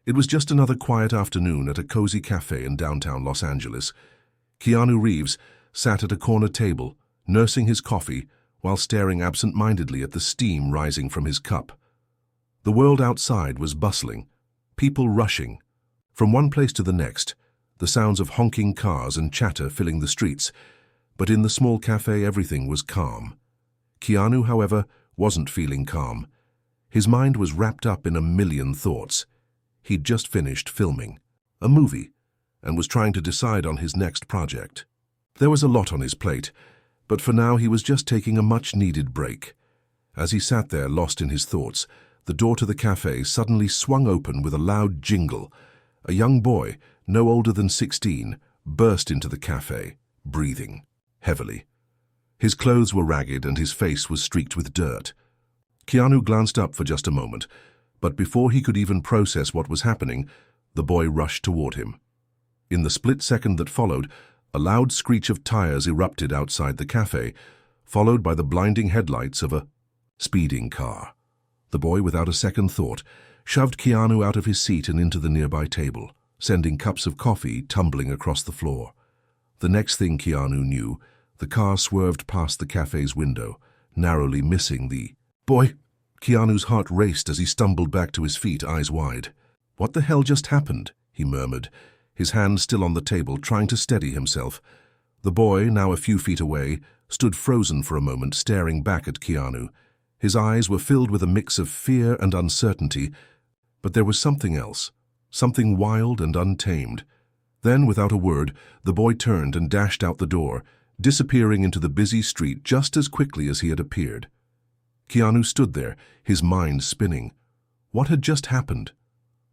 It was just another quiet afternoon at a cozy cafe in downtown Los Angeles. Keanu Reeves sat at a corner table, nursing his coffee while staring absent-mindedly at the steam rising from his cup. The world outside was bustling, people rushing. From one place to the next, the sounds of honking cars and chatter filling the streets. But in the small cafe, everything was calm. Keanu, however, wasn't feeling calm. His mind was wrapped up in a million thoughts. He'd just finished filming a movie and was trying to decide on his next project. There was a lot on his plate, but for now he was just taking a much-needed break. As he sat there lost in his thoughts, the door to the cafe suddenly swung open with a loud jingle. A young boy, no older than 16, burst into the cafe, breathing heavily. His clothes were ragged and his face was streaked with dirt. Keanu glanced up for just a moment, but before he could even process what was happening, the boy rushed toward him. In the split second that followed, a loud screech of tires erupted outside the cafe, followed by the blinding headlights of a speeding car. The boy, without a second thought, shoved Keanu out of his seat and into the nearby table, sending cups of coffee tumbling across the floor. The next thing Keanu knew, the car swerved past the cafe's window, narrowly missing the boy. Keanu's heart raced as he stumbled back to his feet, eyes wide. "What the hell just happened?" he murmured, his hand still on the table, trying to steady himself. The boy, now a few feet away, stood frozen for a moment, staring back at Keanu. His eyes were filled with a mix of fear and uncertainty, but there was something else, something wild and untamed. Then, without a word, the boy turned and dashed out the door, disappearing into the busy street just as quickly as he had appeared. Keanu stood there, his mind spinning. What had just happened?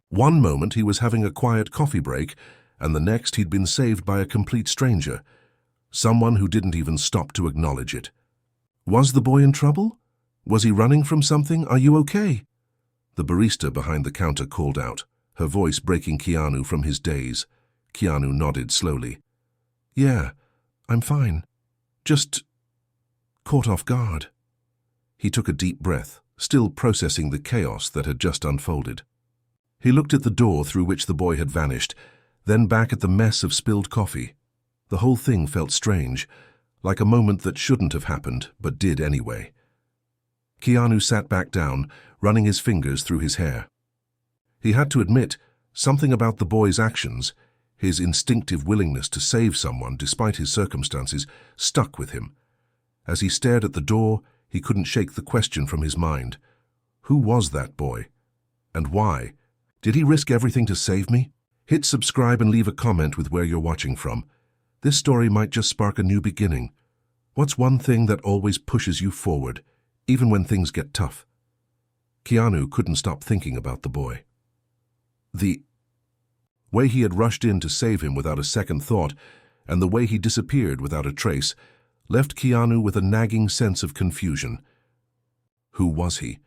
One moment he was having a quiet coffee break, and the next he'd been saved by a complete stranger, someone who didn't even stop to acknowledge it. Was the boy in trouble? Was he running from something? "Are you okay?" The barista behind the counter called out, her voice breaking Keanu from his daze. Keanu nodded slowly. "Yeah, I'm fine. Just caught off guard." He took a deep breath, still processing the chaos that had just unfolded. He looked at the door through which the boy had vanished, then back at the mess of spilled coffee. The whole thing felt strange, like a moment that shouldn't have happened, but did anyway. Keanu sat back down, running his fingers through his hair. He had to admit, something about the boy's actions, his instinctive willingness to save someone despite his circumstances, stuck with him. As he stared at the door, he couldn't shake the question from his mind. Who was that boy? And why? Did he risk everything to save me? Hit subscribe and leave a comment with where you're watching from. This story might just spark a new beginning. What's one thing that always pushes you forward, even when things get tough? Keanu couldn't stop thinking about the boy. The way he had rushed in to save him without a second thought, and the way he disappeared without a trace, left Keanu with a nagging sense of confusion. Who was he?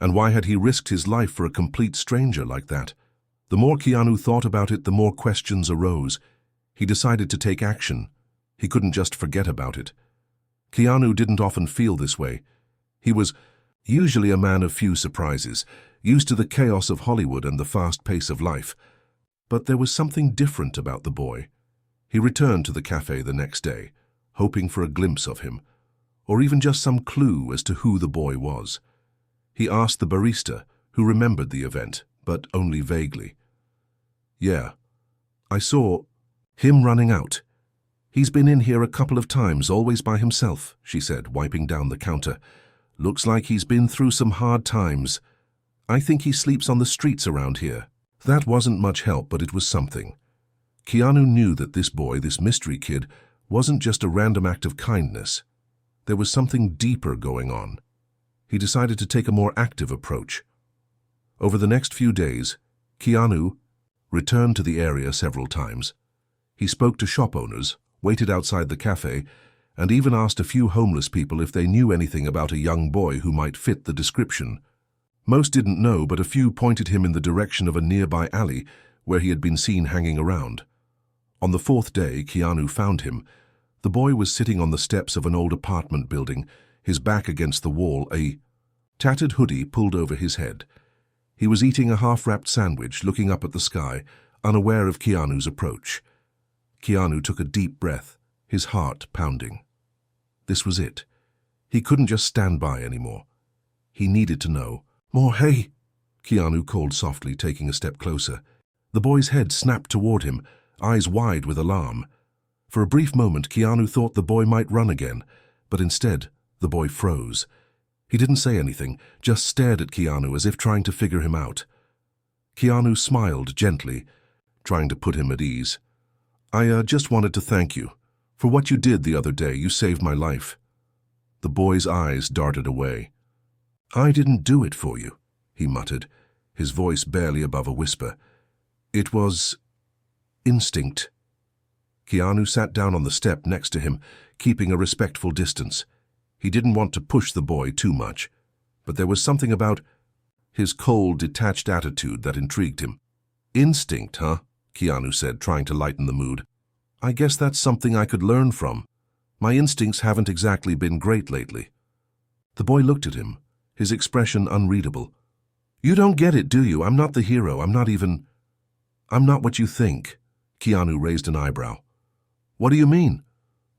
And why had he risked his life for a complete stranger like that? The more Keanu thought about it, the more questions arose. He decided to take action. He couldn't just forget about it. Keanu didn't often feel this way. He was usually a man of few surprises, used to the chaos of Hollywood and the fast pace of life. But there was something different about the boy. He returned to the cafe the next day, hoping for a glimpse of him, or even just some clue as to who the boy was. He asked the barista, who remembered the event, but only vaguely. "Yeah, I saw him running out. He's been in here a couple of times, always by himself," she said, wiping down the counter. "Looks like he's been through some hard times. I think he sleeps on the streets around here." That wasn't much help, but it was something. Keanu knew that this boy, this mystery kid, wasn't just a random act of kindness. There was something deeper going on. He decided to take a more active approach. Over the next few days, Keanu returned to the area several times. He spoke to shop owners, waited outside the cafe, and even asked a few homeless people if they knew anything about a young boy who might fit the description. Most didn't know, but a few pointed him in the direction of a nearby alley where he had been seen hanging around. On the fourth day, Keanu found him. The boy was sitting on the steps of an old apartment building, his back against the wall, a tattered hoodie pulled over his head. He was eating a half-wrapped sandwich, looking up at the sky, unaware of Keanu's approach. Keanu took a deep breath, his heart pounding. This was it. He couldn't just stand by anymore. He needed to know. "More, hey!" Keanu called softly, taking a step closer. The boy's head snapped toward him, eyes wide with alarm. For a brief moment, Keanu thought the boy might run again, but instead, the boy froze. He didn't say anything, just stared at Keanu as if trying to figure him out. Keanu smiled gently, trying to put him at ease. "I just wanted to thank you. For what you did the other day, you saved my life." The boy's eyes darted away. "I didn't do it for you," he muttered, his voice barely above a whisper. "It was instinct." Keanu sat down on the step next to him, keeping a respectful distance. He didn't want to push the boy too much, but there was something about his cold, detached attitude that intrigued him. "Instinct, huh?" Keanu said, trying to lighten the mood. "I guess that's something I could learn from. My instincts haven't exactly been great lately." The boy looked at him, his expression unreadable. "You don't get it, do you? I'm not the hero. I'm not what you think." Keanu raised an eyebrow. "What do you mean?"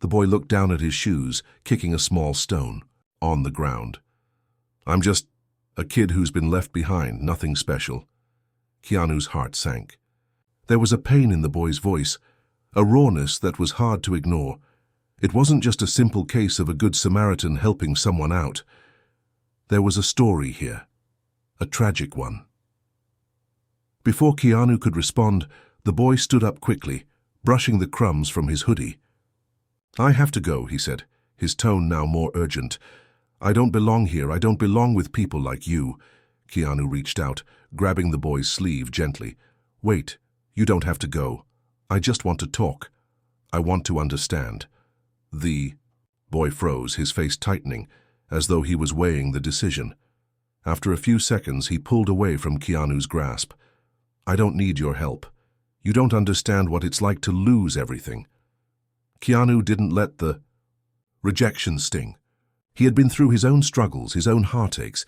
The boy looked down at his shoes, kicking a small stone, on the ground. "I'm just a kid who's been left behind, nothing special." Keanu's heart sank. There was a pain in the boy's voice, a rawness that was hard to ignore. It wasn't just a simple case of a good Samaritan helping someone out. There was a story here, a tragic one. Before Keanu could respond, the boy stood up quickly, brushing the crumbs from his hoodie. "I have to go," he said, his tone now more urgent. "I don't belong here. I don't belong with people like you." Keanu reached out, grabbing the boy's sleeve gently. "Wait, you don't have to go. I just want to talk. I want to understand." The boy froze, his face tightening, as though he was weighing the decision. After a few seconds, he pulled away from Keanu's grasp. "I don't need your help. You don't understand what it's like to lose everything." Keanu didn't let the rejection sting. He had been through his own struggles, his own heartaches,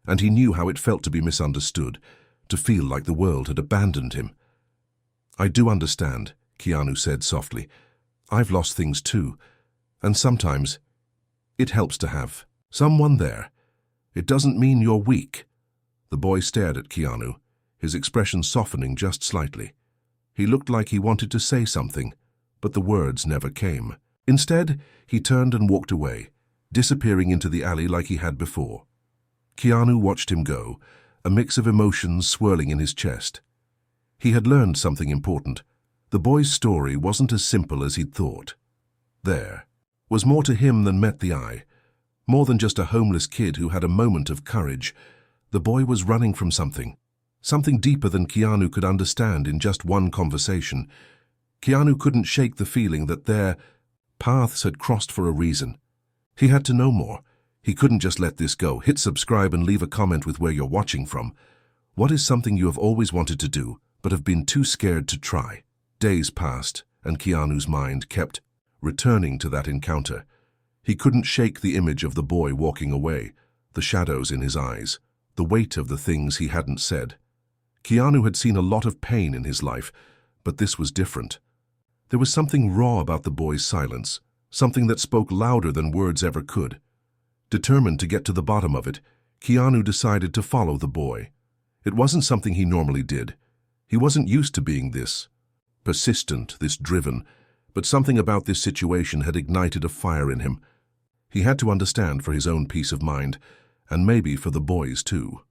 and he knew how it felt to be misunderstood, to feel like the world had abandoned him. "I do understand," Keanu said softly. "I've lost things too, and sometimes it helps to have someone there. It doesn't mean you're weak." The boy stared at Keanu, his expression softening just slightly. He looked like he wanted to say something, but the words never came. Instead, he turned and walked away, disappearing into the alley like he had before. Keanu watched him go, a mix of emotions swirling in his chest. He had learned something important. The boy's story wasn't as simple as he'd thought. There was more to him than met the eye, more than just a homeless kid who had a moment of courage. The boy was running from something deeper than Keanu could understand in just one conversation. Keanu couldn't shake the feeling that their paths had crossed for a reason. He had to know more. He couldn't just let this go. Hit subscribe and leave a comment with where you're watching from. What is something you have always wanted to do, but have been too scared to try? Days passed, and Keanu's mind kept returning to that encounter. He couldn't shake the image of the boy walking away, the shadows in his eyes, the weight of the things he hadn't said. Keanu had seen a lot of pain in his life, but this was different. There was something raw about the boy's silence, something that spoke louder than words ever could. Determined to get to the bottom of it, Keanu decided to follow the boy. It wasn't something he normally did. He wasn't used to being this persistent, this driven, but something about this situation had ignited a fire in him. He had to understand for his own peace of mind, and maybe for the boy's too.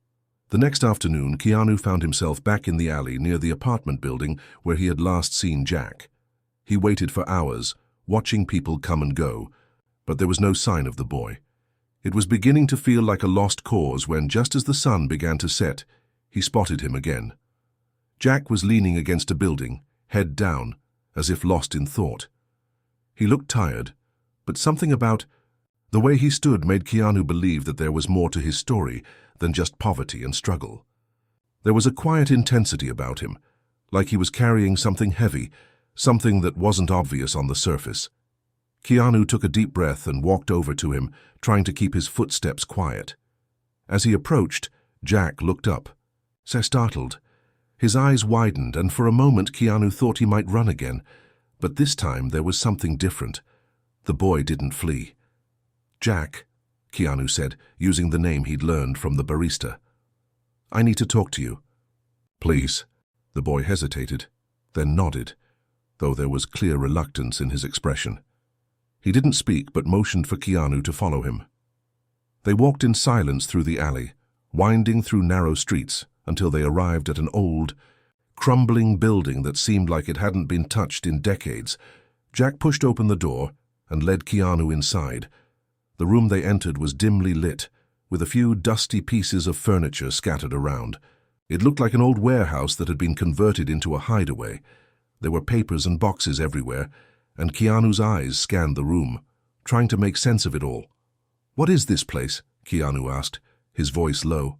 The next afternoon, Keanu found himself back in the alley near the apartment building where he had last seen Jack. He waited for hours, watching people come and go, but there was no sign of the boy. It was beginning to feel like a lost cause when, just as the sun began to set, he spotted him again. Jack was leaning against a building, head down, as if lost in thought. He looked tired, but something about the way he stood made Keanu believe that there was more to his story than just poverty and struggle. There was a quiet intensity about him, like he was carrying something heavy, something that wasn't obvious on the surface. Keanu took a deep breath and walked over to him, trying to keep his footsteps quiet. As he approached, Jack looked up, Startled. His eyes widened, and for a moment Keanu thought he might run again. But this time there was something different. The boy didn't flee. "Jack," Keanu said, using the name he'd learned from the barista. "I need to talk to you." "Please." The boy hesitated, then nodded, though there was clear reluctance in his expression. He didn't speak, but motioned for Keanu to follow him. They walked in silence through the alley, winding through narrow streets until they arrived at an old, crumbling building that seemed like it hadn't been touched in decades. Jack pushed open the door and led Keanu inside. The room they entered was dimly lit, with a few dusty pieces of furniture scattered around. It looked like an old warehouse that had been converted into a hideaway. There were papers and boxes everywhere, and Keanu's eyes scanned the room, trying to make sense of it all. "What is this place?" Keanu asked, his voice low.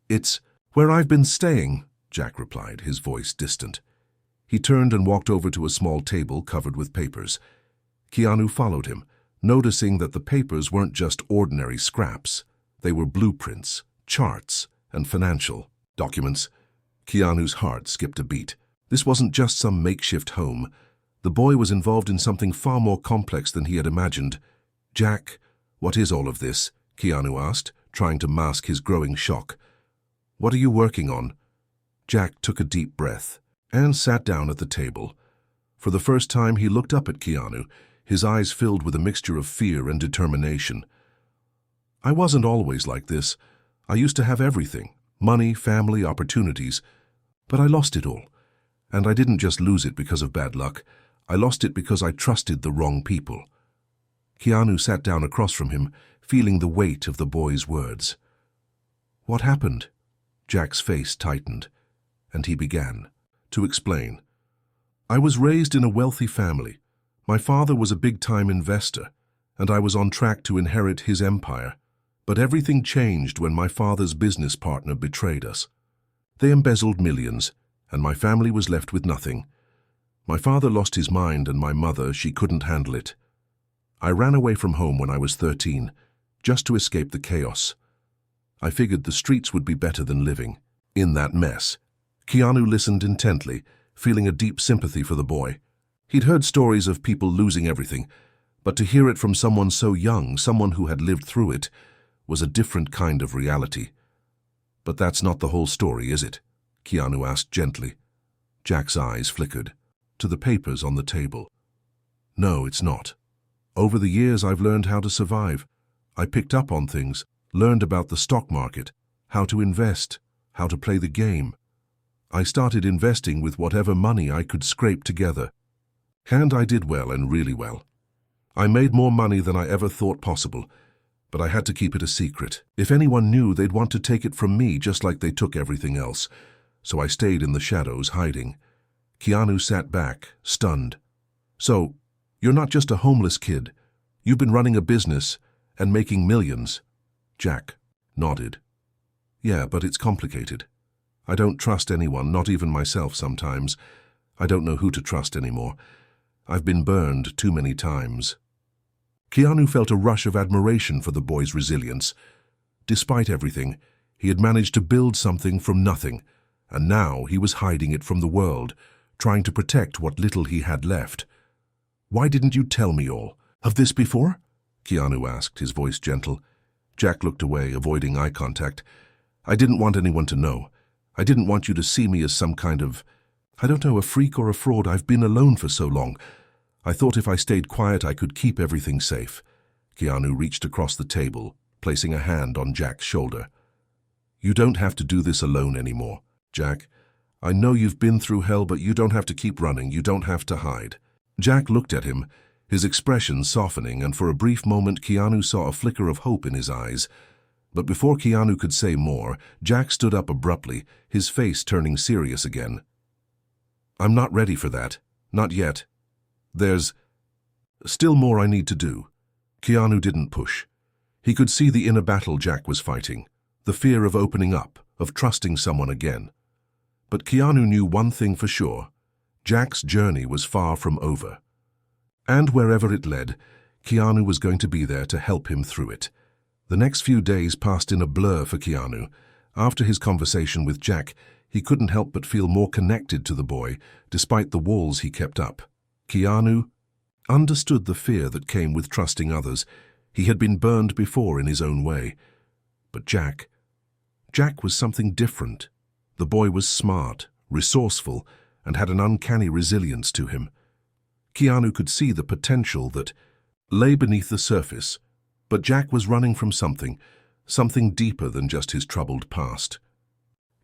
"It's where I've been staying," Jack replied, his voice distant. He turned and walked over to a small table covered with papers. Keanu followed him, noticing that the papers weren't just ordinary scraps. They were blueprints, charts, and financial documents. Keanu's heart skipped a beat. This wasn't just some makeshift home. The boy was involved in something far more complex than he had imagined. "Jack, what is all of this?" Keanu asked, trying to mask his growing shock. "What are you working on?" Jack took a deep breath and sat down at the table. For the first time, he looked up at Keanu, his eyes filled with a mixture of fear and determination. "I wasn't always like this. I used to have everything: money, family, opportunities. But I lost it all. And I didn't just lose it because of bad luck. I lost it because I trusted the wrong people." Keanu sat down across from him, feeling the weight of the boy's words. "What happened?" Jack's face tightened, and he began to explain. "I was raised in a wealthy family. My father was a big-time investor, and I was on track to inherit his empire. But everything changed when my father's business partner betrayed us. They embezzled millions, and my family was left with nothing. My father lost his mind, and my mother, she couldn't handle it. I ran away from home when I was 13, just to escape the chaos. I figured the streets would be better than living in that mess." Keanu listened intently, feeling a deep sympathy for the boy. He'd heard stories of people losing everything, but to hear it from someone so young, someone who had lived through it, was a different kind of reality. "But that's not the whole story, is it?" Keanu asked gently. Jack's eyes flickered to the papers on the table. "No, it's not. Over the years, I've learned how to survive. I picked up on things, learned about the stock market, how to invest, how to play the game. I started investing with whatever money I could scrape together. And I did well, and really well. I made more money than I ever thought possible, but I had to keep it a secret. If anyone knew, they'd want to take it from me just like they took everything else. So I stayed in the shadows, hiding." Keanu sat back, stunned. "So, you're not just a homeless kid. You've been running a business and making millions." Jack nodded. "Yeah, but it's complicated. I don't trust anyone, not even myself sometimes. I don't know who to trust anymore. I've been burned too many times." Keanu felt a rush of admiration for the boy's resilience. Despite everything, he had managed to build something from nothing, and now he was hiding it from the world, trying to protect what little he had left. "Why didn't you tell me all of this before?" Keanu asked, his voice gentle. Jack looked away, avoiding eye contact. "I didn't want anyone to know. I didn't want you to see me as some kind of, I don't know, a freak or a fraud. I've been alone for so long. I thought if I stayed quiet, I could keep everything safe." Keanu reached across the table, placing a hand on Jack's shoulder. "You don't have to do this alone anymore, Jack. I know you've been through hell, but you don't have to keep running. You don't have to hide." Jack looked at him, his expression softening, and for a brief moment Keanu saw a flicker of hope in his eyes. But before Keanu could say more, Jack stood up abruptly, his face turning serious again. "I'm not ready for that. Not yet. There's still more I need to do." Keanu didn't push. He could see the inner battle Jack was fighting, the fear of opening up, of trusting someone again. But Keanu knew one thing for sure: Jack's journey was far from over. And wherever it led, Keanu was going to be there to help him through it. The next few days passed in a blur for Keanu, After his conversation with Jack, he couldn't help but feel more connected to the boy, despite the walls he kept up. Keanu understood the fear that came with trusting others. He had been burned before in his own way. But Jack was something different. The boy was smart, resourceful, and had an uncanny resilience to him. Keanu could see the potential that lay beneath the surface, but Jack was running from something deeper than just his troubled past.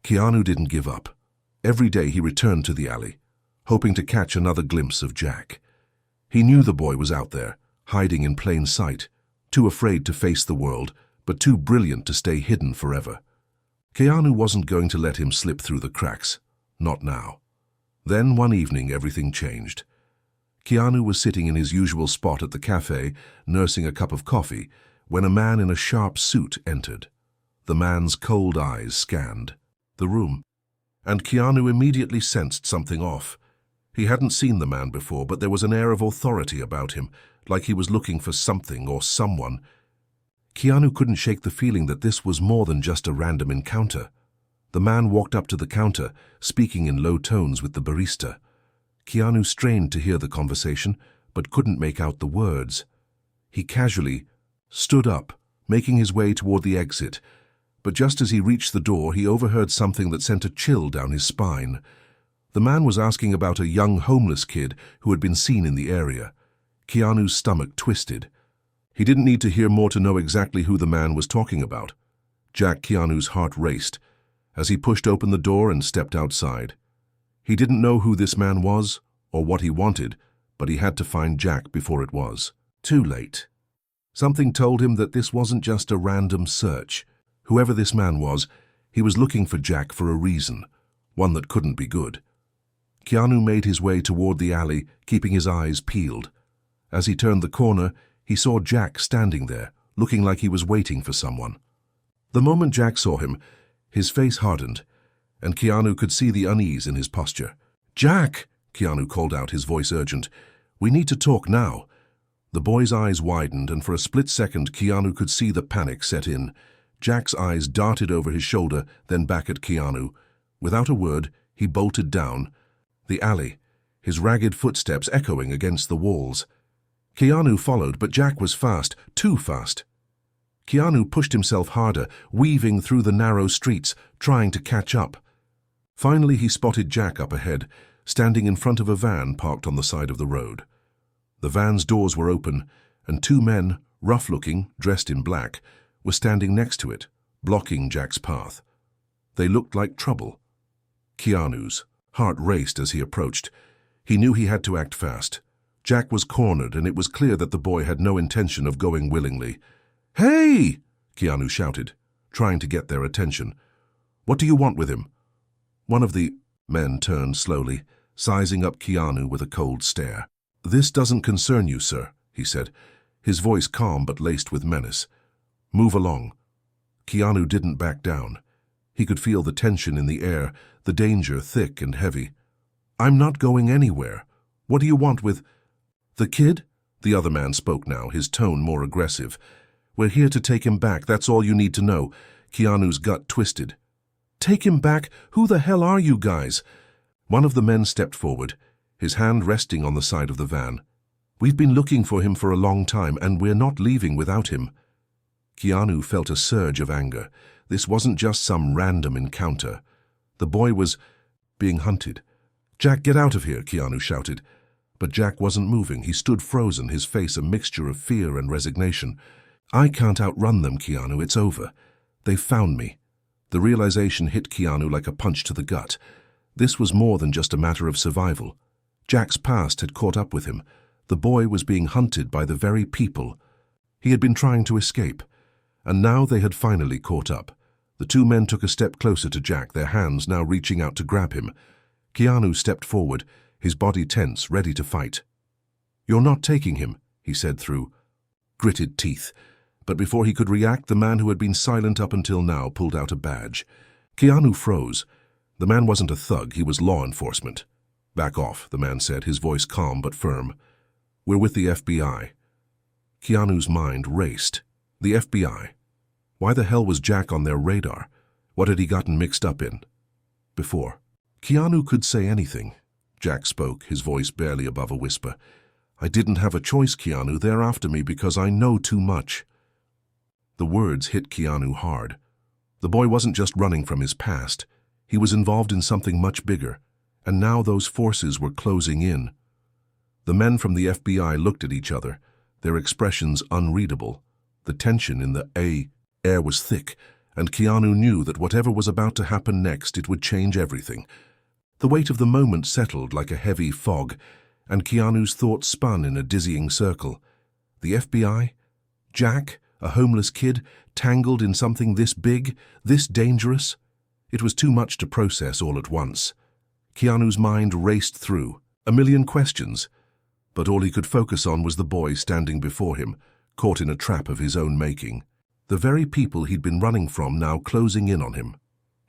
Keanu didn't give up. Every day he returned to the alley, hoping to catch another glimpse of Jack. He knew the boy was out there, hiding in plain sight, too afraid to face the world, but too brilliant to stay hidden forever. Keanu wasn't going to let him slip through the cracks. Not now. Then one evening everything changed. Keanu was sitting in his usual spot at the cafe, nursing a cup of coffee, when a man in a sharp suit entered. The man's cold eyes scanned the room, and Keanu immediately sensed something off. He hadn't seen the man before, but there was an air of authority about him, like he was looking for something or someone. Keanu couldn't shake the feeling that this was more than just a random encounter. The man walked up to the counter, speaking in low tones with the barista. Keanu strained to hear the conversation, but couldn't make out the words. He casually stood up, making his way toward the exit, but just as he reached the door, he overheard something that sent a chill down his spine. The man was asking about a young homeless kid who had been seen in the area. Keanu's stomach twisted. He didn't need to hear more to know exactly who the man was talking about. Keanu's heart raced as he pushed open the door and stepped outside. He didn't know who this man was or what he wanted, but he had to find Jack before it was too late. Something told him that this wasn't just a random search. Whoever this man was, he was looking for Jack for a reason, one that couldn't be good. Keanu made his way toward the alley, keeping his eyes peeled. As he turned the corner, he saw Jack standing there, looking like he was waiting for someone. The moment Jack saw him, his face hardened, and Keanu could see the unease in his posture. "Jack!" Keanu called out, his voice urgent. "We need to talk now." The boy's eyes widened, and for a split second Keanu could see the panic set in. Jack's eyes darted over his shoulder, then back at Keanu. Without a word, he bolted down the alley, his ragged footsteps echoing against the walls. Keanu followed, but Jack was fast, too fast. Keanu pushed himself harder, weaving through the narrow streets, trying to catch up. Finally, he spotted Jack up ahead, standing in front of a van parked on the side of the road. The van's doors were open, and two men, rough-looking, dressed in black, were standing next to it, blocking Jack's path. They looked like trouble. Keanu's heart raced as he approached. He knew he had to act fast. Jack was cornered, and it was clear that the boy had no intention of going willingly. "Hey!" Keanu shouted, trying to get their attention. "What do you want with him?" One of the men turned slowly, sizing up Keanu with a cold stare. "This doesn't concern you, sir," he said, his voice calm but laced with menace. "Move along." Keanu didn't back down. He could feel the tension in the air, the danger thick and heavy. "I'm not going anywhere. What do you want with the kid?" The other man spoke now, his tone more aggressive. "We're here to take him back, that's all you need to know." Keanu's gut twisted. "Take him back? Who the hell are you guys?" One of the men stepped forward, his hand resting on the side of the van. "We've been looking for him for a long time, and we're not leaving without him." Keanu felt a surge of anger. This wasn't just some random encounter. The boy was being hunted. "Jack, get out of here," Keanu shouted. But Jack wasn't moving. He stood frozen, his face a mixture of fear and resignation. "I can't outrun them, Keanu. It's over. They've found me." The realization hit Keanu like a punch to the gut. This was more than just a matter of survival. Jack's past had caught up with him. The boy was being hunted by the very people he had been trying to escape. And now they had finally caught up. The two men took a step closer to Jack, their hands now reaching out to grab him. Keanu stepped forward, his body tense, ready to fight. "You're not taking him," he said through gritted teeth. But before he could react, the man who had been silent up until now pulled out a badge. Keanu froze. The man wasn't a thug, he was law enforcement. "Back off," the man said, his voice calm but firm. "We're with the FBI." Keanu's mind raced. The FBI. Why the hell was Jack on their radar? What had he gotten mixed up in before? Keanu could say anything. Jack spoke, his voice barely above a whisper. I didn't have a choice, Keanu. They're after me because I know too much. The words hit Keanu hard. The boy wasn't just running from his past. He was involved in something much bigger, and now those forces were closing in. The men from the FBI looked at each other, their expressions unreadable. The tension in the air was thick, and Keanu knew that whatever was about to happen next, it would change everything. The weight of the moment settled like a heavy fog, and Keanu's thoughts spun in a dizzying circle. The FBI? Jack, a homeless kid, tangled in something this big, this dangerous? It was too much to process all at once. Keanu's mind raced through, a million questions, but all he could focus on was the boy standing before him, caught in a trap of his own making. The very people he'd been running from now closing in on him.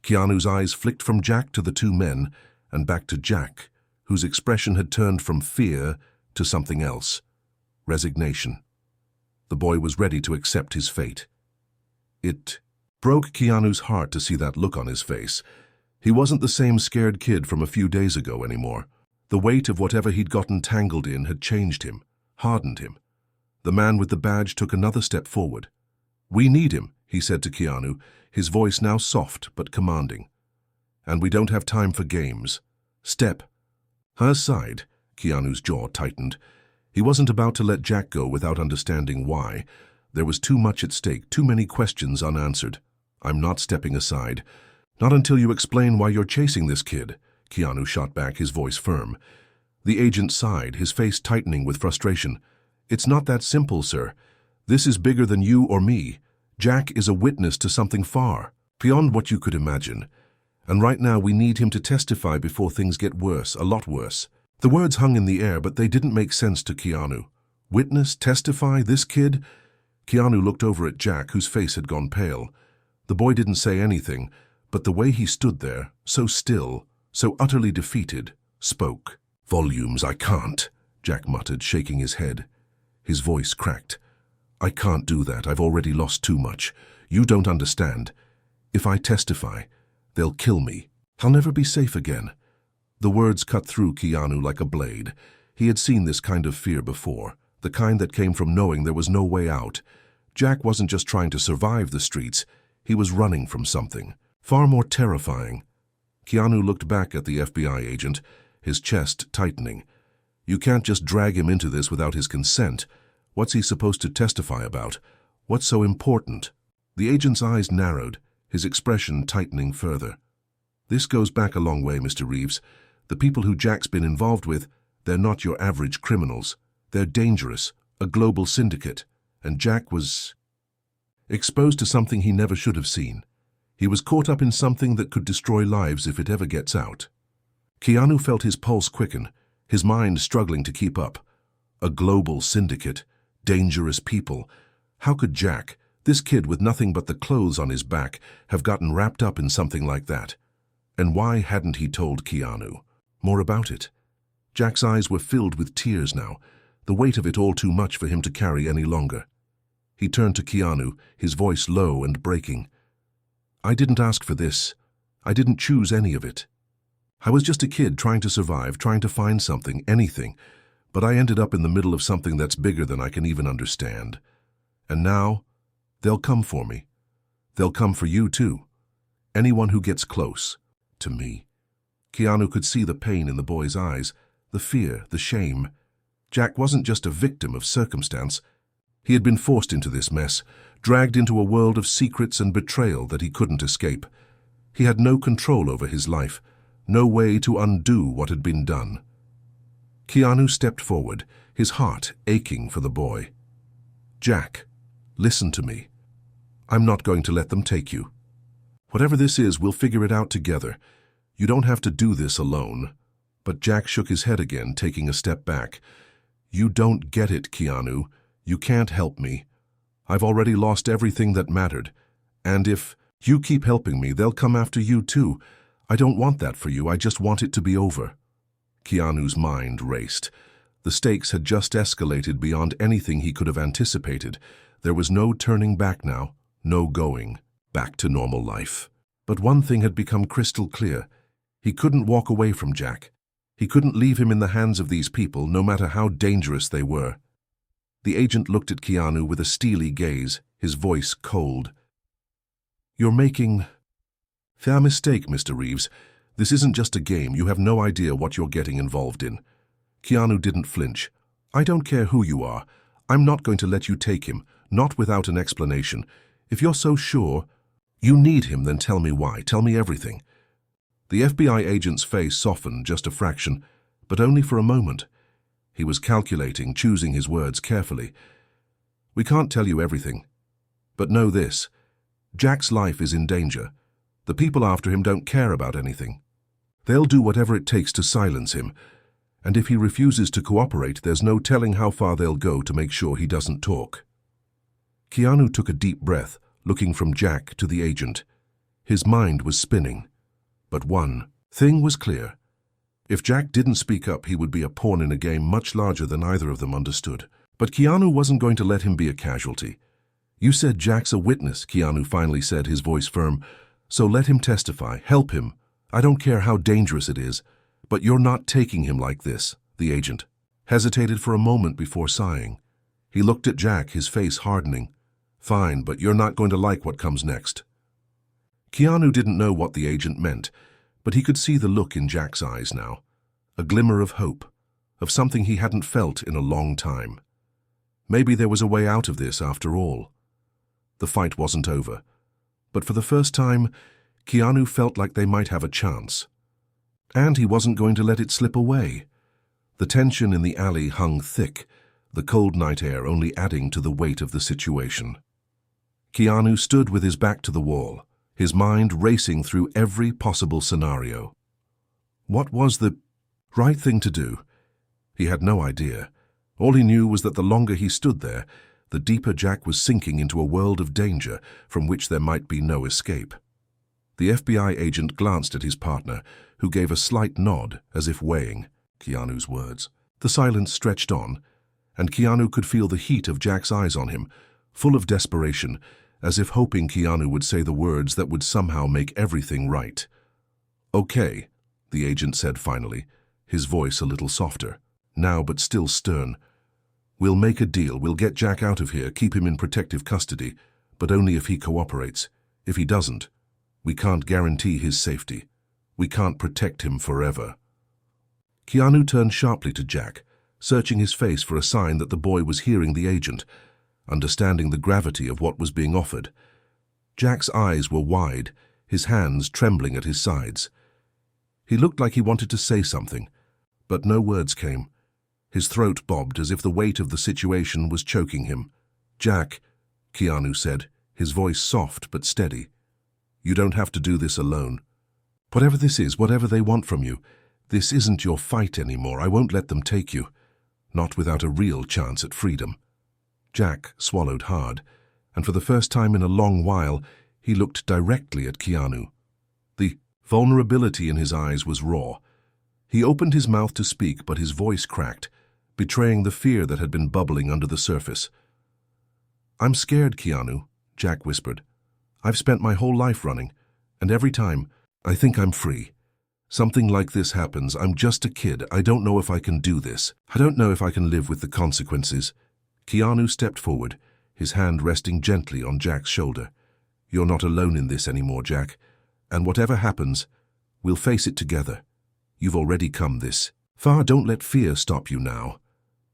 Keanu's eyes flicked from Jack to the two men, and back to Jack, whose expression had turned from fear to something else. Resignation. The boy was ready to accept his fate. It broke Keanu's heart to see that look on his face. He wasn't the same scared kid from a few days ago anymore. The weight of whatever he'd gotten tangled in had changed him, hardened him. The man with the badge took another step forward. We need him, he said to Keanu, his voice now soft but commanding. And we don't have time for games. Step. Her side, Keanu's jaw tightened. He wasn't about to let Jack go without understanding why. There was too much at stake, too many questions unanswered. I'm not stepping aside. Not until you explain why you're chasing this kid, Keanu shot back, his voice firm. The agent sighed, his face tightening with frustration. It's not that simple, sir. This is bigger than you or me. Jack is a witness to something far beyond what you could imagine. And right now we need him to testify before things get worse, a lot worse. The words hung in the air, but they didn't make sense to Keanu. Witness? Testify? This kid? Keanu looked over at Jack, whose face had gone pale. The boy didn't say anything, but the way he stood there, so still, so utterly defeated, spoke. Volumes, I can't, Jack muttered, shaking his head. His voice cracked. I can't do that. I've already lost too much. You don't understand. If I testify, they'll kill me. I'll never be safe again. The words cut through Keanu like a blade. He had seen this kind of fear before, the kind that came from knowing there was no way out. Jack wasn't just trying to survive the streets. He was running from something far more terrifying. Keanu looked back at the FBI agent, his chest tightening. You can't just drag him into this without his consent. What's he supposed to testify about? What's so important? The agent's eyes narrowed, his expression tightening further. This goes back a long way, Mr. Reeves. The people who Jack's been involved with, they're not your average criminals. They're dangerous, a global syndicate. And Jack was exposed to something he never should have seen. He was caught up in something that could destroy lives if it ever gets out. Keanu felt his pulse quicken, his mind struggling to keep up. A global syndicate, dangerous people. How could Jack, this kid with nothing but the clothes on his back, have gotten wrapped up in something like that? And why hadn't he told Keanu more about it? Jack's eyes were filled with tears now, the weight of it all too much for him to carry any longer. He turned to Keanu, his voice low and breaking. I didn't ask for this. I didn't choose any of it. I was just a kid trying to survive, trying to find something, anything, but I ended up in the middle of something that's bigger than I can even understand. And now, they'll come for me. They'll come for you too. Anyone who gets close to me. Keanu could see the pain in the boy's eyes, the fear, the shame. Jack wasn't just a victim of circumstance. He had been forced into this mess, dragged into a world of secrets and betrayal that he couldn't escape. He had no control over his life, no way to undo what had been done. Keanu stepped forward, his heart aching for the boy. Jack, listen to me. I'm not going to let them take you. Whatever this is, we'll figure it out together. You don't have to do this alone. But Jack shook his head again, taking a step back. You don't get it, Keanu. You can't help me. I've already lost everything that mattered. And if you keep helping me, they'll come after you too. I don't want that for you. I just want it to be over. Keanu's mind raced. The stakes had just escalated beyond anything he could have anticipated. There was no turning back now, no going back to normal life. But one thing had become crystal clear. He couldn't walk away from Jack. He couldn't leave him in the hands of these people, no matter how dangerous they were. The agent looked at Keanu with a steely gaze, his voice cold. "You're making a mistake, Mr. Reeves. This isn't just a game. You have no idea what you're getting involved in." Keanu didn't flinch. "I don't care who you are. I'm not going to let you take him, not without an explanation. If you're so sure you need him, then tell me why. Tell me everything." The FBI agent's face softened just a fraction, but only for a moment. He was calculating, choosing his words carefully. "We can't tell you everything. But know this. Jack's life is in danger. The people after him don't care about anything. They'll do whatever it takes to silence him. And if he refuses to cooperate, there's no telling how far they'll go to make sure he doesn't talk." Keanu took a deep breath, looking from Jack to the agent. His mind was spinning. But one thing was clear. If Jack didn't speak up, he would be a pawn in a game much larger than either of them understood. But Keanu wasn't going to let him be a casualty. "You said Jack's a witness," Keanu finally said, his voice firm. "So let him testify. Help him. I don't care how dangerous it is. But you're not taking him like this." The agent hesitated for a moment before sighing. He looked at Jack, his face hardening. "Fine, but you're not going to like what comes next." Keanu didn't know what the agent meant, but he could see the look in Jack's eyes now. A glimmer of hope, of something he hadn't felt in a long time. Maybe there was a way out of this after all. The fight wasn't over, but for the first time, Keanu felt like they might have a chance. And he wasn't going to let it slip away. The tension in the alley hung thick, the cold night air only adding to the weight of the situation. Keanu stood with his back to the wall, his mind racing through every possible scenario. What was the right thing to do? He had no idea. All he knew was that the longer he stood there, the deeper Jack was sinking into a world of danger from which there might be no escape. The FBI agent glanced at his partner, who gave a slight nod as if weighing Keanu's words. The silence stretched on, and Keanu could feel the heat of Jack's eyes on him, full of desperation, as if hoping Keanu would say the words that would somehow make everything right. "Okay," the agent said finally, his voice a little softer, now but still stern. "We'll make a deal. We'll get Jack out of here, keep him in protective custody, but only if he cooperates. If he doesn't, we can't guarantee his safety. We can't protect him forever." Keanu turned sharply to Jack, searching his face for a sign that the boy was hearing the agent, understanding the gravity of what was being offered. Jack's eyes were wide, his hands trembling at his sides. He looked like he wanted to say something, but no words came. His throat bobbed as if the weight of the situation was choking him. "Jack," Keanu said, his voice soft but steady, "you don't have to do this alone. Whatever this is, whatever they want from you, this isn't your fight anymore. I won't let them take you. Not without a real chance at freedom." Jack swallowed hard, and for the first time in a long while, he looked directly at Keanu. The vulnerability in his eyes was raw. He opened his mouth to speak, but his voice cracked, betraying the fear that had been bubbling under the surface. "I'm scared, Keanu," Jack whispered. "I've spent my whole life running, and every time, I think I'm free. Something like this happens. I'm just a kid. I don't know if I can do this. I don't know if I can live with the consequences." Keanu stepped forward, his hand resting gently on Jack's shoulder. "You're not alone in this anymore, Jack. And whatever happens, we'll face it together. You've already come this far. Don't let fear stop you now."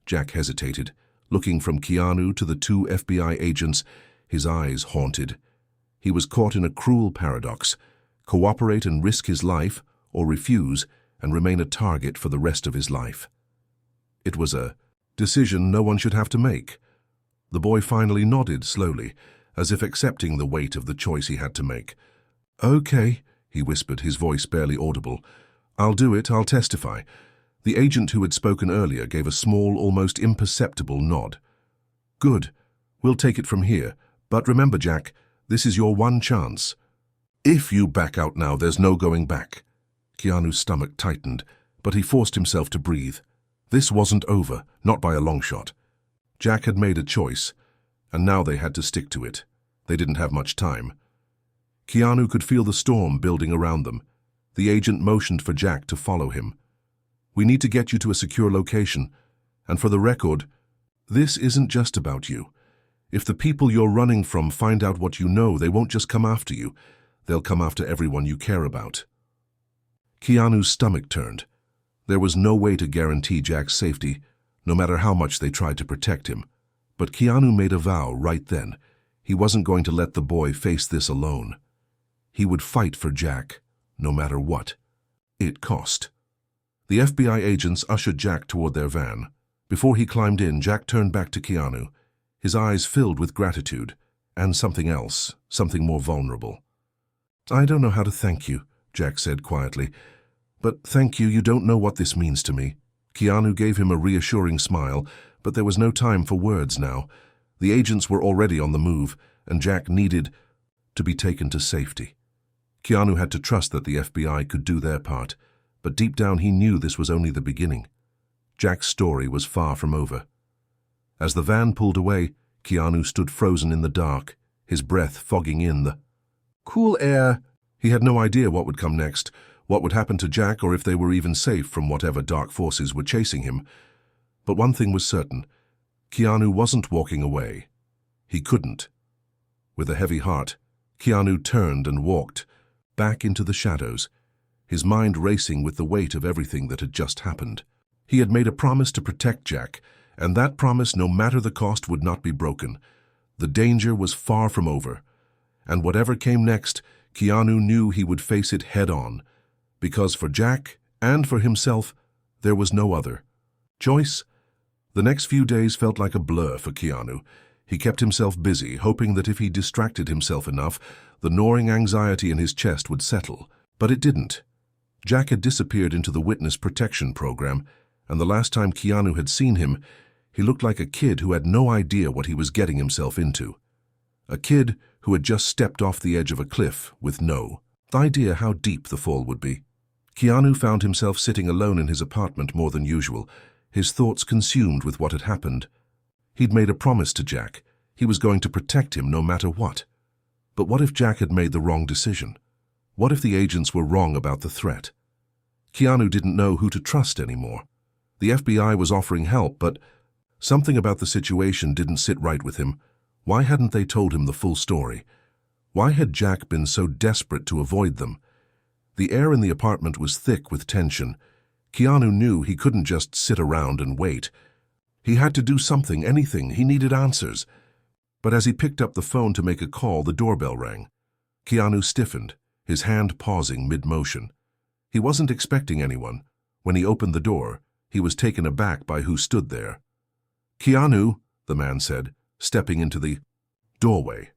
Jack hesitated, looking from Keanu to the two FBI agents, his eyes haunted. He was caught in a cruel paradox: cooperate and risk his life, or refuse and remain a target for the rest of his life. It was a decision no one should have to make. The boy finally nodded slowly, as if accepting the weight of the choice he had to make. "Okay," he whispered, his voice barely audible. "I'll do it. I'll testify." The agent who had spoken earlier gave a small, almost imperceptible nod. "Good. We'll take it from here. But remember, Jack, this is your one chance. If you back out now, there's no going back." Keanu's stomach tightened, but he forced himself to breathe. This wasn't over, not by a long shot. Jack had made a choice, and now they had to stick to it. They didn't have much time. Keanu could feel the storm building around them. The agent motioned for Jack to follow him. "We need to get you to a secure location. And for the record, this isn't just about you. If the people you're running from find out what you know, they won't just come after you. They'll come after everyone you care about." Keanu's stomach turned. There was no way to guarantee Jack's safety, no matter how much they tried to protect him. But Keanu made a vow right then. He wasn't going to let the boy face this alone. He would fight for Jack, no matter what it cost. The FBI agents ushered Jack toward their van. Before he climbed in, Jack turned back to Keanu, his eyes filled with gratitude, and something else, something more vulnerable. "I don't know how to thank you," Jack said quietly. "But thank you, you don't know what this means to me." Keanu gave him a reassuring smile, but there was no time for words now. The agents were already on the move, and Jack needed to be taken to safety. Keanu had to trust that the FBI could do their part, but deep down he knew this was only the beginning. Jack's story was far from over. As the van pulled away, Keanu stood frozen in the dark, his breath fogging in the cool air. He had no idea what would come next, what would happen to Jack, or if they were even safe from whatever dark forces were chasing him. But one thing was certain. Keanu wasn't walking away. He couldn't. With a heavy heart, Keanu turned and walked back into the shadows, his mind racing with the weight of everything that had just happened. He had made a promise to protect Jack, and that promise, no matter the cost, would not be broken. The danger was far from over, and whatever came next, Keanu knew he would face it head-on, because for Jack and for himself, there was no other choice. The next few days felt like a blur for Keanu. He kept himself busy, hoping that if he distracted himself enough, the gnawing anxiety in his chest would settle. But it didn't. Jack had disappeared into the witness protection program, and the last time Keanu had seen him, he looked like a kid who had no idea what he was getting himself into. A kid who had just stepped off the edge of a cliff with no idea how deep the fall would be. Keanu found himself sitting alone in his apartment more than usual, his thoughts consumed with what had happened. He'd made a promise to Jack. He was going to protect him no matter what. But what if Jack had made the wrong decision? What if the agents were wrong about the threat? Keanu didn't know who to trust anymore. The FBI was offering help, but something about the situation didn't sit right with him. Why hadn't they told him the full story? Why had Jack been so desperate to avoid them? The air in the apartment was thick with tension. Keanu knew he couldn't just sit around and wait. He had to do something, anything. He needed answers. But as he picked up the phone to make a call, the doorbell rang. Keanu stiffened, his hand pausing mid-motion. He wasn't expecting anyone. When he opened the door, he was taken aback by who stood there. "Keanu," the man said, stepping into the doorway.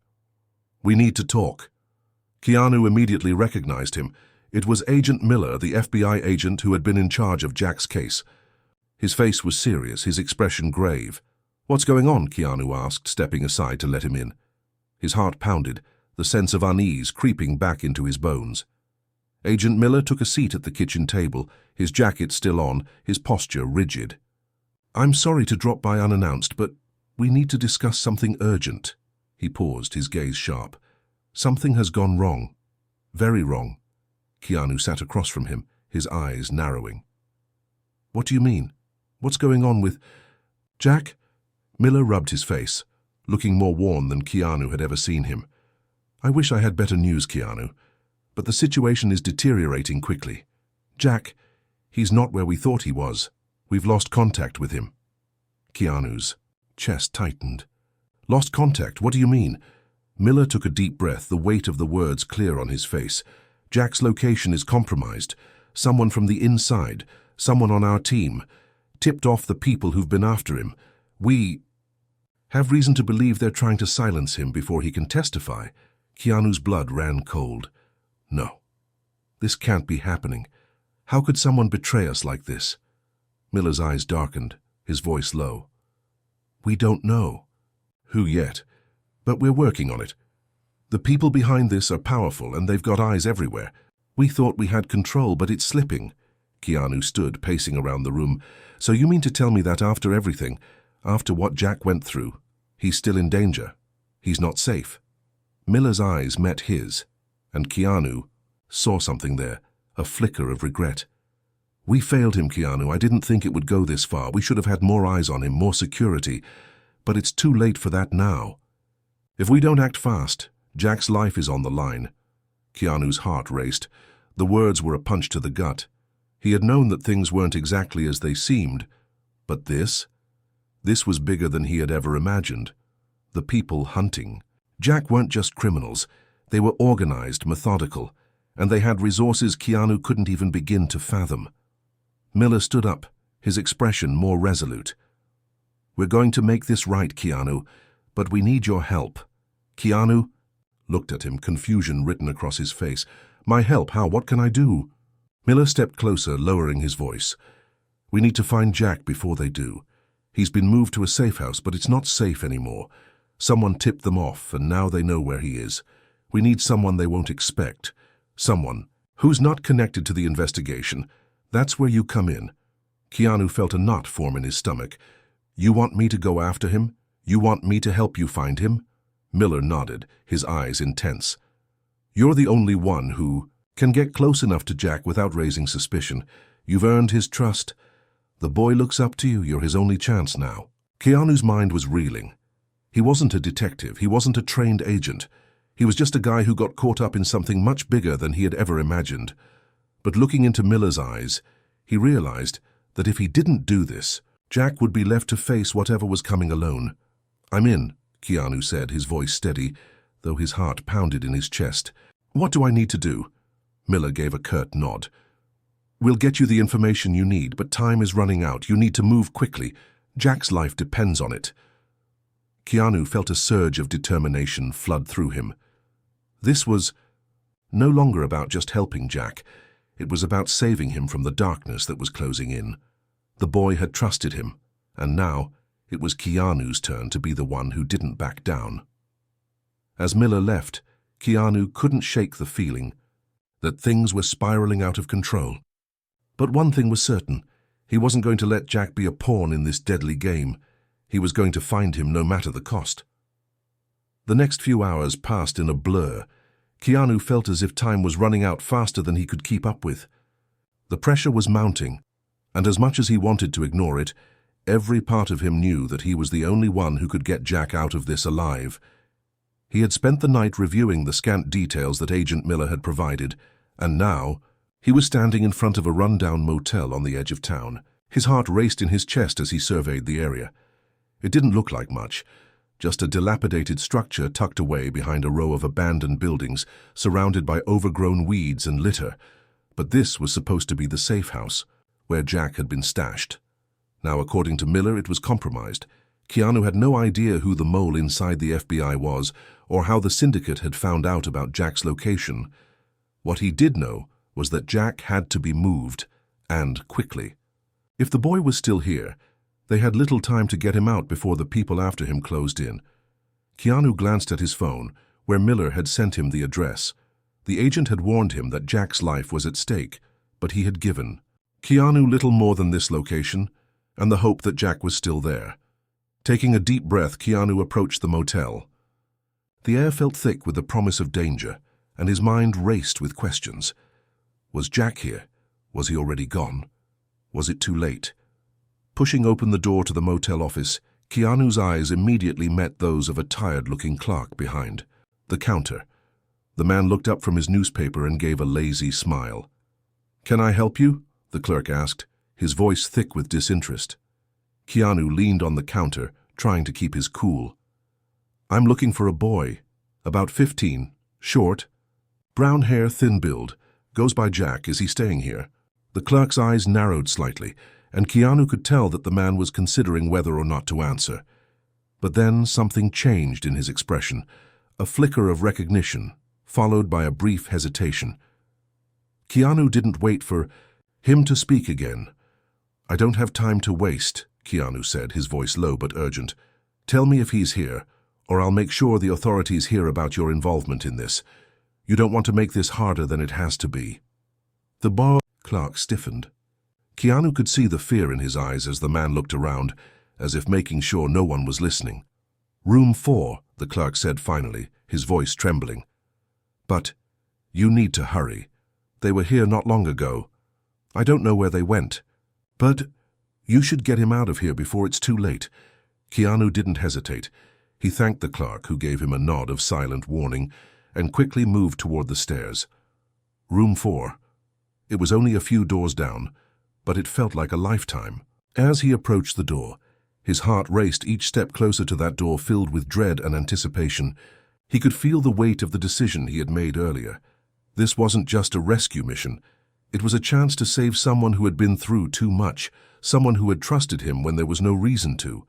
"We need to talk." Keanu immediately recognized him. It was Agent Miller, the FBI agent who had been in charge of Jack's case. His face was serious, his expression grave. "What's going on?" Keanu asked, stepping aside to let him in. His heart pounded, the sense of unease creeping back into his bones. Agent Miller took a seat at the kitchen table, his jacket still on, his posture rigid. "I'm sorry to drop by unannounced, but we need to discuss something urgent." He paused, his gaze sharp. "Something has gone wrong. Very wrong." Keanu sat across from him, his eyes narrowing. "What do you mean? What's going on with Jack?" Miller rubbed his face, looking more worn than Keanu had ever seen him. "I wish I had better news, Keanu, but the situation is deteriorating quickly. Jack, he's not where we thought he was. We've lost contact with him." Keanu's chest tightened. "Lost contact? What do you mean?" Miller took a deep breath, the weight of the words clear on his face. "Jack's location is compromised. Someone from the inside, someone on our team, tipped off the people who've been after him. We have reason to believe they're trying to silence him before he can testify." Keanu's blood ran cold. "No, this can't be happening. How could someone betray us like this?" Miller's eyes darkened, his voice low. "We don't know who yet, but we're working on it. The people behind this are powerful, and they've got eyes everywhere. We thought we had control, but it's slipping." Keanu stood, pacing around the room. "So you mean to tell me that after everything, after what Jack went through, he's still in danger? He's not safe?" Miller's eyes met his. And Keanu saw something there, a flicker of regret. "We failed him, Keanu. I didn't think it would go this far. We should have had more eyes on him, more security. But it's too late for that now. If we don't act fast, Jack's life is on the line." Keanu's heart raced. The words were a punch to the gut. He had known that things weren't exactly as they seemed. But this was bigger than he had ever imagined. The people hunting. Jack weren't just criminals. They were organized, methodical, and they had resources Keanu couldn't even begin to fathom. Miller stood up, his expression more resolute. "We're going to make this right, Keanu, but we need your help." Keanu looked at him, confusion written across his face. "My help? How? What can I do?" Miller stepped closer, lowering his voice. "We need to find Jack before they do. He's been moved to a safe house, but it's not safe anymore. Someone tipped them off, and now they know where he is. We need someone they won't expect. Someone who's not connected to the investigation. That's where you come in." Keanu felt a knot form in his stomach. "You want me to go after him? You want me to help you find him?" Miller nodded, his eyes intense. "You're the only one who can get close enough to Jack without raising suspicion. You've earned his trust. The boy looks up to you. You're his only chance now." Keanu's mind was reeling. He wasn't a detective. He wasn't a trained agent. He was just a guy who got caught up in something much bigger than he had ever imagined. But looking into Miller's eyes, he realized that if he didn't do this, Jack would be left to face whatever was coming alone. "I'm in," Keanu said, his voice steady, though his heart pounded in his chest. "What do I need to do?" Miller gave a curt nod. "We'll get you the information you need, but time is running out. You need to move quickly. Jack's life depends on it." Keanu felt a surge of determination flood through him. This was no longer about just helping Jack. It was about saving him from the darkness that was closing in. The boy had trusted him, and now it was Keanu's turn to be the one who didn't back down. As Miller left, Keanu couldn't shake the feeling that things were spiraling out of control. But one thing was certain. He wasn't going to let Jack be a pawn in this deadly game. He was going to find him no matter the cost. The next few hours passed in a blur. Keanu felt as if time was running out faster than he could keep up with. The pressure was mounting, and as much as he wanted to ignore it, every part of him knew that he was the only one who could get Jack out of this alive. He had spent the night reviewing the scant details that Agent Miller had provided, and now he was standing in front of a rundown motel on the edge of town. His heart raced in his chest as he surveyed the area. It didn't look like much, just a dilapidated structure tucked away behind a row of abandoned buildings, surrounded by overgrown weeds and litter. But this was supposed to be the safe house, where Jack had been stashed. Now, according to Miller, it was compromised. Keanu had no idea who the mole inside the FBI was, or how the syndicate had found out about Jack's location. What he did know was that Jack had to be moved, and quickly. If the boy was still here, they had little time to get him out before the people after him closed in. Keanu glanced at his phone, where Miller had sent him the address. The agent had warned him that Jack's life was at stake, but he had given Keanu little more than this location, and the hope that Jack was still there. Taking a deep breath, Keanu approached the motel. The air felt thick with the promise of danger, and his mind raced with questions. Was Jack here? Was he already gone? Was it too late? Pushing open the door to the motel office, Keanu's eyes immediately met those of a tired-looking clerk behind the counter. The man looked up from his newspaper and gave a lazy smile. "Can I help you?" the clerk asked, his voice thick with disinterest. Keanu leaned on the counter, trying to keep his cool. "I'm looking for a boy, about 15, short, brown hair, thin build, goes by Jack. Is he staying here?" The clerk's eyes narrowed slightly, and Keanu could tell that the man was considering whether or not to answer. But then something changed in his expression, a flicker of recognition, followed by a brief hesitation. Keanu didn't wait for him to speak again. "I don't have time to waste," Keanu said, his voice low but urgent. "Tell me if he's here, or I'll make sure the authorities hear about your involvement in this. You don't want to make this harder than it has to be." The bar clerk stiffened. Keanu could see the fear in his eyes as the man looked around, as if making sure no one was listening. "Room 4, the clerk said finally, his voice trembling. "But "You need to hurry. They were here not long ago. I don't know where they went. But you should get him out of here before it's too late." Keanu didn't hesitate. He thanked the clerk, who gave him a nod of silent warning, and quickly moved toward the stairs. Room 4. It was only a few doors down, but it felt like a lifetime. As he approached the door, his heart raced each step closer to that door, filled with dread and anticipation. He could feel the weight of the decision he had made earlier. This wasn't just a rescue mission. It was a chance to save someone who had been through too much, someone who had trusted him when there was no reason to.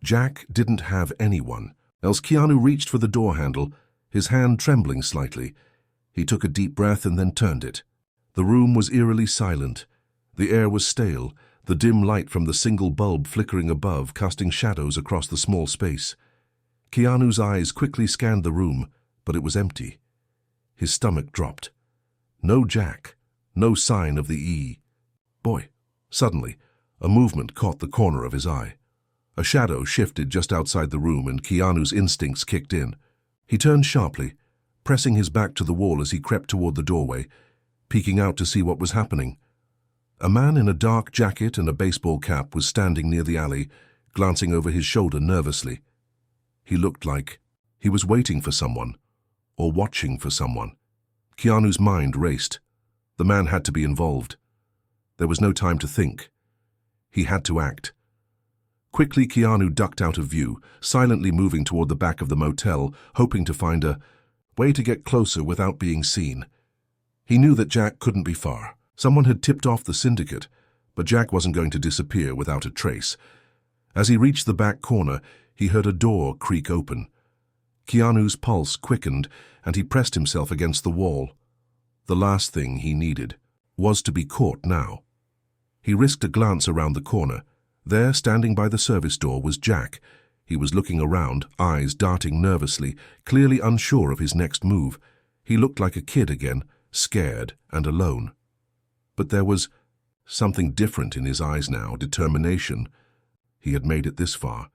Jack didn't have anyone, else Keanu reached for the door handle, his hand trembling slightly. He took a deep breath and then turned it. The room was eerily silent. The air was stale, the dim light from the single bulb flickering above, casting shadows across the small space. Keanu's eyes quickly scanned the room, but it was empty. His stomach dropped. No Jack, no sign of the boy. Suddenly, a movement caught the corner of his eye. A shadow shifted just outside the room, and Keanu's instincts kicked in. He turned sharply, pressing his back to the wall as he crept toward the doorway, peeking out to see what was happening. A man in a dark jacket and a baseball cap was standing near the alley, glancing over his shoulder nervously. He looked like he was waiting for someone, or watching for someone. Keanu's mind raced. The man had to be involved. There was no time to think. He had to act. Quickly, Keanu ducked out of view, silently moving toward the back of the motel, hoping to find a way to get closer without being seen. He knew that Jack couldn't be far. Someone had tipped off the syndicate, but Jack wasn't going to disappear without a trace. As he reached the back corner, he heard a door creak open. Keanu's pulse quickened, and he pressed himself against the wall. The last thing he needed was to be caught now. He risked a glance around the corner. There, standing by the service door, was Jack. He was looking around, eyes darting nervously, clearly unsure of his next move. He looked like a kid again, scared and alone. But there was something different in his eyes now, determination. He had made it this far,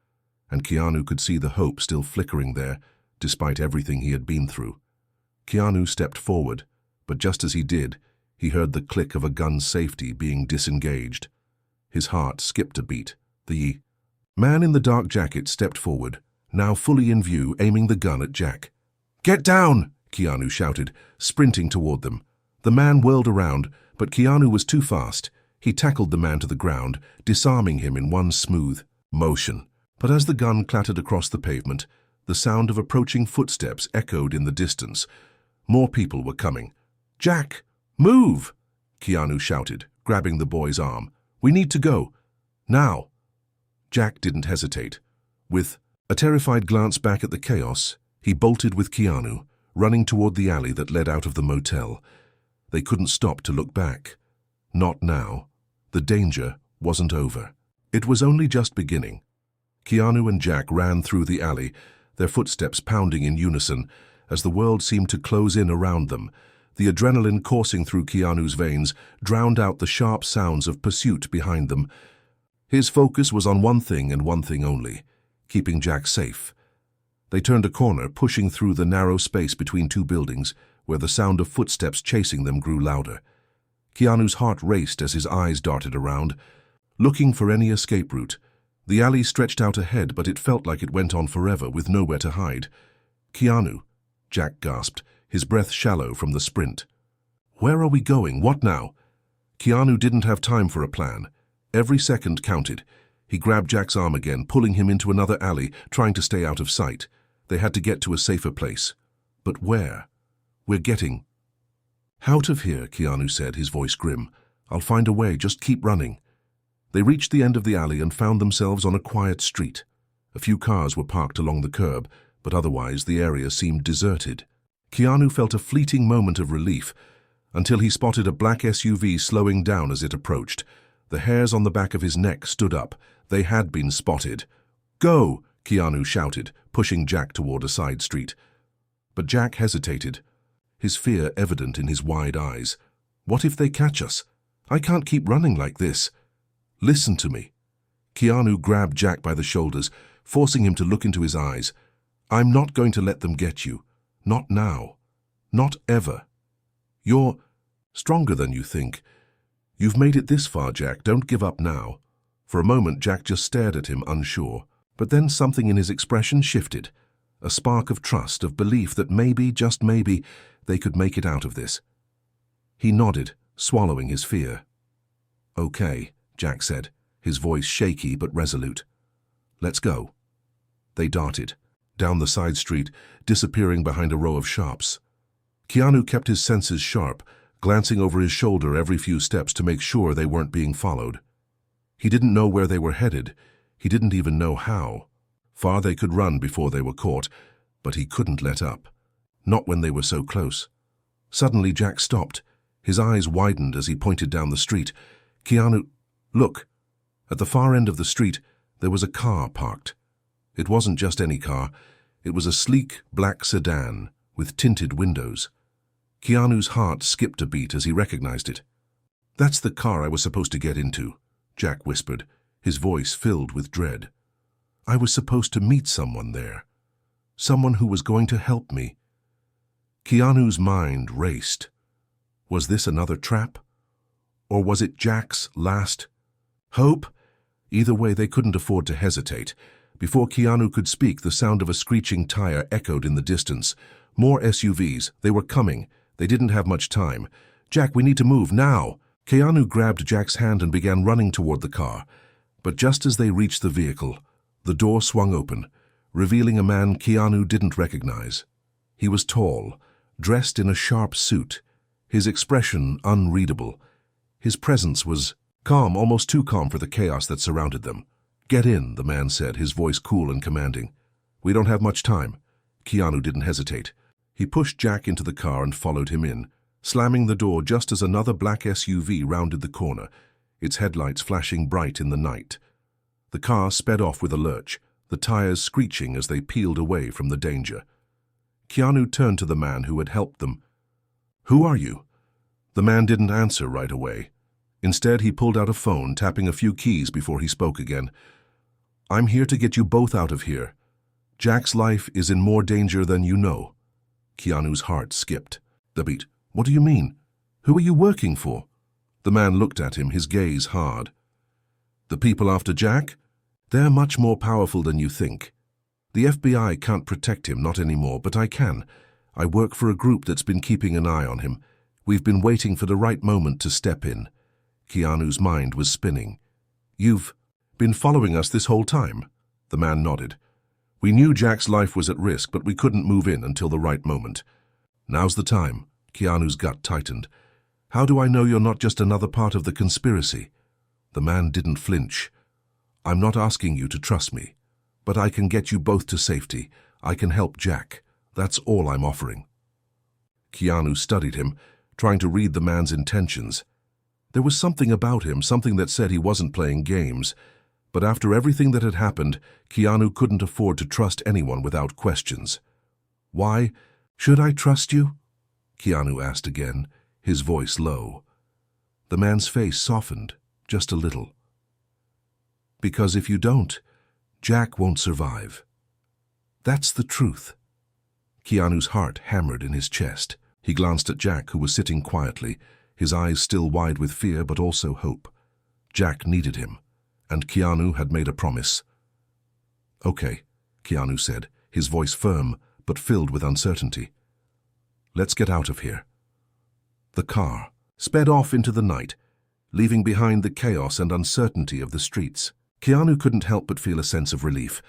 and Keanu could see the hope still flickering there, despite everything he had been through. Keanu stepped forward, but just as he did, he heard the click of a gun's safety being disengaged. His heart skipped a beat. The man in the dark jacket stepped forward, now fully in view, aiming the gun at Jack. "Get down!" Keanu shouted, sprinting toward them. The man whirled around, but Keanu was too fast. He tackled the man to the ground, disarming him in one smooth motion. But as the gun clattered across the pavement, the sound of approaching footsteps echoed in the distance. More people were coming. "Jack, move!" Keanu shouted, grabbing the boy's arm. "We need to go. Now." Jack didn't hesitate. With a terrified glance back at the chaos, he bolted with Keanu, running toward the alley that led out of the motel. They couldn't stop to look back. Not now. The danger wasn't over. It was only just beginning. Keanu and Jack ran through the alley, their footsteps pounding in unison as the world seemed to close in around them. The adrenaline coursing through Keanu's veins drowned out the sharp sounds of pursuit behind them. His focus was on one thing and one thing only: keeping Jack safe. They turned a corner, pushing through the narrow space between two buildings, where the sound of footsteps chasing them grew louder. Keanu's heart raced as his eyes darted around, looking for any escape route. The alley stretched out ahead, but it felt like it went on forever, with nowhere to hide. "Keanu," Jack gasped, his breath shallow from the sprint. "Where are we going? What now?" Keanu didn't have time for a plan. Every second counted. He grabbed Jack's arm again, pulling him into another alley, trying to stay out of sight. They had to get to a safer place. But where? "We're getting out of here," Keanu said, his voice grim. "I'll find a way, just keep running." They reached the end of the alley and found themselves on a quiet street. A few cars were parked along the curb, but otherwise the area seemed deserted. Keanu felt a fleeting moment of relief until he spotted a black SUV slowing down as it approached. The hairs on the back of his neck stood up. They had been spotted. "Go!" Keanu shouted, pushing Jack toward a side street. But Jack hesitated, his fear evident in his wide eyes. "What if they catch us? I can't keep running like this." "Listen to me." Keanu grabbed Jack by the shoulders, forcing him to look into his eyes. "I'm not going to let them get you. Not now. Not ever." You're stronger than you think. You've made it this far, Jack. Don't give up now. For a moment, Jack just stared at him, unsure. But then something in his expression shifted. A spark of trust, of belief that maybe, just maybe, they could make it out of this. He nodded, swallowing his fear. "Okay," Jack said, his voice shaky but resolute. "Let's go." They darted, down the side street, disappearing behind a row of shops. Keanu kept his senses sharp, glancing over his shoulder every few steps to make sure they weren't being followed. He didn't know where they were headed. He didn't even know how far they could run before they were caught, but he couldn't let up. Not when they were so close. Suddenly, Jack stopped. His eyes widened as he pointed down the street. "Keanu, look." At the far end of the street, there was a car parked. It wasn't just any car. It was a sleek, black sedan with tinted windows. Keanu's heart skipped a beat as he recognized it. "That's the car I was supposed to get into," Jack whispered, his voice filled with dread. "I was supposed to meet someone there. Someone who was going to help me." Keanu's mind raced. Was this another trap? Or was it Jack's last hope? Either way, they couldn't afford to hesitate. Before Keanu could speak, the sound of a screeching tire echoed in the distance. More SUVs. They were coming. They didn't have much time. "Jack, we need to move, now!" Keanu grabbed Jack's hand and began running toward the car. But just as they reached the vehicle, the door swung open, revealing a man Keanu didn't recognize. He was tall, dressed in a sharp suit, his expression unreadable. His presence was calm, almost too calm for the chaos that surrounded them. "Get in," the man said, his voice cool and commanding. "We don't have much time." Keanu didn't hesitate. He pushed Jack into the car and followed him in, slamming the door just as another black SUV rounded the corner, its headlights flashing bright in the night. The car sped off with a lurch, the tires screeching as they peeled away from the danger. Keanu turned to the man who had helped them. "Who are you?" The man didn't answer right away. Instead, he pulled out a phone, tapping a few keys before he spoke again. "I'm here to get you both out of here. Jack's life is in more danger than you know." Keanu's heart skipped a beat. "What do you mean? Who are you working for?" The man looked at him, his gaze hard. "The people after Jack? They're much more powerful than you think. The FBI can't protect him, not anymore, but I can. I work for a group that's been keeping an eye on him. We've been waiting for the right moment to step in." Keanu's mind was spinning. "You've been following us this whole time?" The man nodded. "We knew Jack's life was at risk, but we couldn't move in until the right moment. Now's the time." Keanu's gut tightened. "How do I know you're not just another part of the conspiracy?" The man didn't flinch. "I'm not asking you to trust me, but I can get you both to safety. I can help Jack. That's all I'm offering." Keanu studied him, trying to read the man's intentions. There was something about him, something that said he wasn't playing games. But after everything that had happened, Keanu couldn't afford to trust anyone without questions. "Why should I trust you?" Keanu asked again, his voice low. The man's face softened, just a little. "Because if you don't, Jack won't survive. That's the truth." Keanu's heart hammered in his chest. He glanced at Jack, who was sitting quietly, his eyes still wide with fear but also hope. Jack needed him, and Keanu had made a promise. "Okay," Keanu said, his voice firm but filled with uncertainty. "Let's get out of here." The car sped off into the night, leaving behind the chaos and uncertainty of the streets. Keanu couldn't help but feel a sense of relief,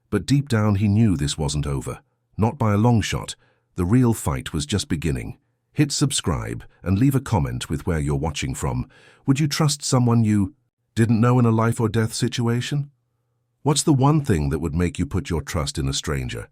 but deep down he knew this wasn't over. Not by a long shot. The real fight was just beginning. Hit subscribe and leave a comment with where you're watching from. Would you trust someone you didn't know in a life or death situation? What's the one thing that would make you put your trust in a stranger?